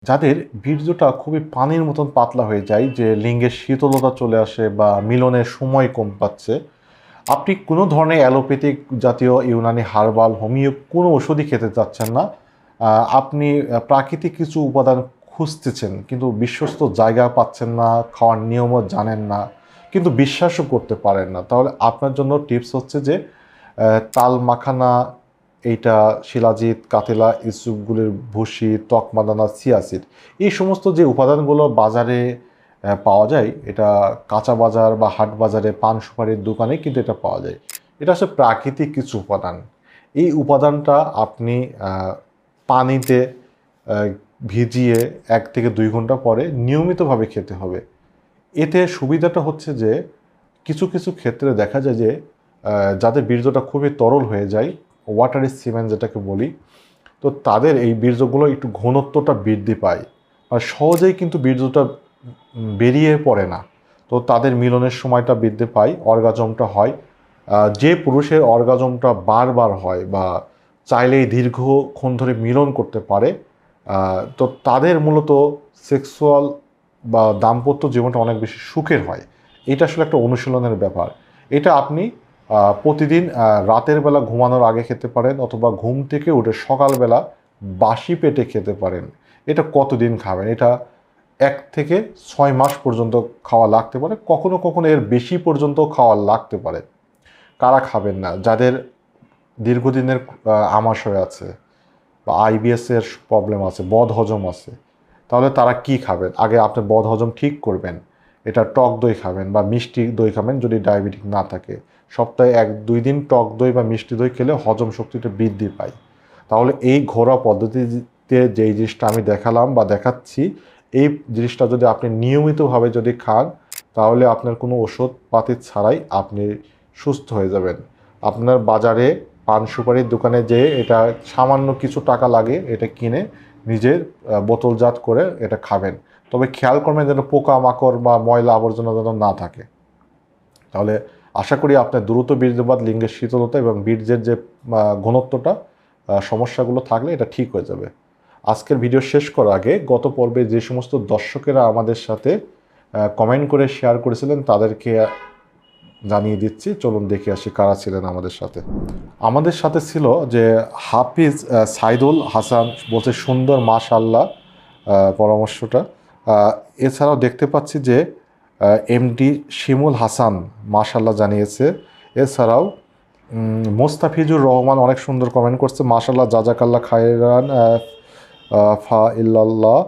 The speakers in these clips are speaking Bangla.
যাদের বীর্যটা খুবই পানির মতন পাতলা হয়ে যায়, যে লিঙ্গের শীতলতা চলে আসে বা মিলনের সময় কম পাচ্ছে, আপনি কোনো ধরনের অ্যালোপ্যাথিক জাতীয়, ইউনানি, হার্বাল, হোমিও কোনো ওষুধই খেতে চাচ্ছেন না। আপনি প্রাকৃতিক কিছু উপাদান খুঁজতেছেন, কিন্তু বিশ্বস্ত জায়গা পাচ্ছেন না, খাওয়ার নিয়মও জানেন না, কিন্তু বিশ্বাসও করতে পারেন না, তাহলে আপনার জন্য টিপস হচ্ছে যে তাল মাখানা, এইটা শিলাজিৎ, কাতেলা, ইসুপগুলির ভুসি, তকমাদানা, সিয়াসিড, এই সমস্ত যে উপাদানগুলো বাজারে পাওয়া যায়, এটা কাঁচা বাজার বা হাট বাজারে পান সুপারির দোকানে কিন্তু এটা পাওয়া যায়। এটা হচ্ছে প্রাকৃতিক কিছু উপাদান। এই উপাদানটা আপনি পানিতে ভিজিয়ে 1 থেকে 2 ঘন্টা পরে নিয়মিতভাবে খেতে হবে। এতে সুবিধাটা হচ্ছে যে কিছু কিছু ক্ষেত্রে দেখা যায় যে যাদের বীর্যটা খুবই তরল হয়ে যায়, ওয়াটারি সিমেন্ট যেটাকে বলি, তো তাদের এই বীর্যগুলো একটু ঘনত্বটা বৃদ্ধি পায়, আর সহজেই কিন্তু বীর্যটা বেরিয়ে পড়ে না। তো তাদের মিলনের সময়টা বৃদ্ধি পায়, অর্গাজমটা হয়। যে পুরুষের অর্গাজমটা বারবার হয় বা চাইলেই দীর্ঘক্ষণ ধরে মিলন করতে পারে, তো তাদের মূলত সেক্সুয়াল বা দাম্পত্য জীবনটা অনেক বেশি সুখের হয়। এটা আসলে একটা অনুশীলনের ব্যাপার। এটা আপনি প্রতিদিন রাতের বেলা ঘুমানোর আগে খেতে পারেন, অথবা ঘুম থেকে উঠে সকালবেলা বাসি পেটে খেতে পারেন। এটা কতদিন খাবেন? এটা 1 থেকে 6 মাস পর্যন্ত খাওয়া লাগতে পারে, কখনো কখনো এর বেশি পর্যন্ত খাওয়া লাগতে পারে। কারা খাবেন না? যাদের দীর্ঘদিনের আমাশয় আছে বা আইবিএসের প্রবলেম আছে, বদহজম আছে, তাহলে তারা কি খাবেন? আগে আপনি বদহজম ঠিক করবেন। এটা টক দই খাবেন বা মিষ্টি দই খাবেন যদি ডায়াবেটিক না থাকে। সপ্তাহে 1-2 দিন টক দই বা মিষ্টি দই খেলে হজম শক্তিটা বৃদ্ধি পায়। তাহলে এই ঘরোয়া পদ্ধতিতে যেই জিনিসটা আমি দেখালাম বা দেখাচ্ছি, এই জিনিসটা যদি আপনি নিয়মিতভাবে যদি খান, তাহলে আপনার কোনো ওষুধপাতি ছাড়াই আপনি সুস্থ হয়ে যাবেন। আপনার বাজারে পান সুপারির দোকানে যেয়ে এটা সামান্য কিছু টাকা লাগে, এটা কিনে নিজের বোতলজাত করে এটা খাবেন। তবে খেয়াল করবেন যেন পোকামাকড় বা ময়লা আবর্জনা যেন না থাকে। তাহলে আশা করি আপনার দ্রুত বীর্যপাত, লিঙ্গের শীতলতা এবং বীর্যের যে ঘনত্বটা, সমস্যাগুলো থাকলে এটা ঠিক হয়ে যাবে। আজকের ভিডিও শেষ করার আগে গত পর্বে যে সমস্ত দর্শকেরা আমাদের সাথে কমেন্ট করে শেয়ার করেছিলেন তাদেরকে জানিয়ে দিচ্ছি। চলুন দেখে আসি কারা ছিলেন আমাদের সাথে। আমাদের সাথে ছিল যে হাফিজ সাইদুল হাসান, বলছে সুন্দর মাশাআল্লাহ পরামর্শটা। এছাড়াও দেখতে পাচ্ছি যে এমডি শিমুল হাসান মাশাআল্লাহ জানিয়েছে। এছাড়াও মোস্তাফিজুর রহমান অনেক সুন্দর কমেন্ট করছে, মাশাআল্লাহ জাজাকাল্লাহ খায়রান ফা ইল্লাল্লাহ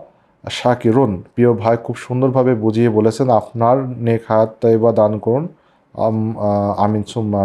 শাকিরুন। প্রিয় ভাই, খুব সুন্দরভাবে বুঝিয়ে বলেছেন, আপনার নেক হায়াত তাইবা দান করুন, আমিন সুম্মা